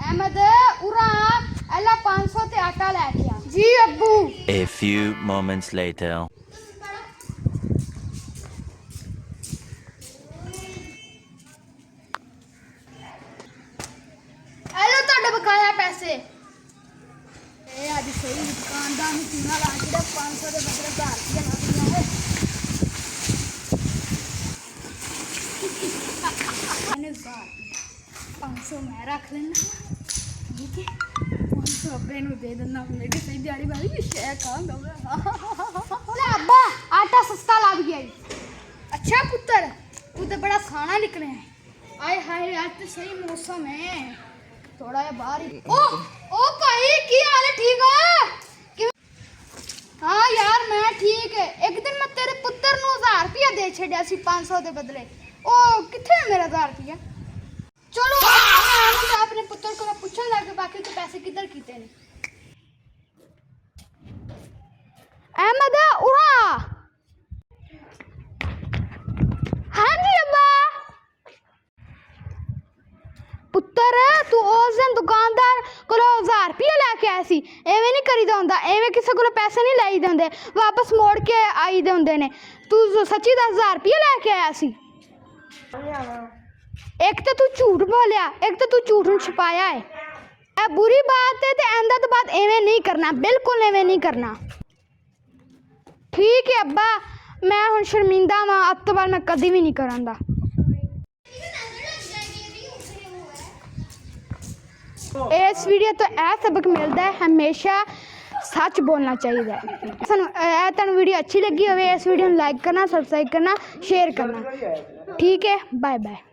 अहमद उरा अल्लाह 500 ते आटा लेके आ। जी अब्बू। A few moments later. Hello ਤੁਹਾਡੇ ਬਕਾਇਆ ਪੈਸੇ। ਇਹ ਅੱਜ ਸਹੀ ਦੁਕਾਨਦਾਰ ਨੂੰ ਚੂਨਾ ਲਾ ਕੇ 500 ਦੇ ਬਦਲੇ 1000 ਰੁਪਏ ਲਾ ਦਿੰਦਾ ਹੈ। मैंने 500 मैं रख लेना, ठीक है। 500 अब्बे नूं दे देना, मेरी सही दिहाड़ी वाली भी शे खाऊंगा मैं। ले अब्बा आटा सस्ता लग गया। अच्छा पुत्र तू तो बड़ा खाना निकले है। आए हाय आज तो सही मौसम है, थोड़ा या बाहर ही। ओ भाई की हाल है, ठीक है? हाँ यार मैं ठीक है। एक दिन मैं तेरे पुत्र नूं 1000 रुपया दे छड़िया सी 500 के बदले। ओ किथे है मेरा 1000 रुपया? चलो मैं अपने पुत्र को पूछन लगे बाकी तो पैसे किधर कीते ने। अहमद उड़ा। हाँ जी अब्बा। पुत्र तू उस दिन दुकानदार को 1000 रुपया लेके आया सी, एवें नहीं करीदा हुंदा, एवें किसी को पैसे नहीं लाईदे हुंदे, वापस मोड़ के आईदे हुंदे ने। तू सच्ची 10,000 रुपया लेके आया सी। एक तो तू झूठ बोलिया, एक तो तू झूठ नूं छुपाया है। ए बुरी बात है, ते आंदा तो बात एवें नहीं करना, बिल्कुल एवें नहीं करना, ठीक है अब्बा? मैं हुण शर्मिंदा वां, अज तो बाद मैं कदी भी नहीं करांगा। इस वीडियो तो यह सबक मिलता है, हमेशा सच बोलना चाहिए। तुहानूं वीडियो अच्छी लगी हो इस वीडियो को लाइक करना, सबसक्राइब करना, शेयर करना, ठीक है। Bye bye.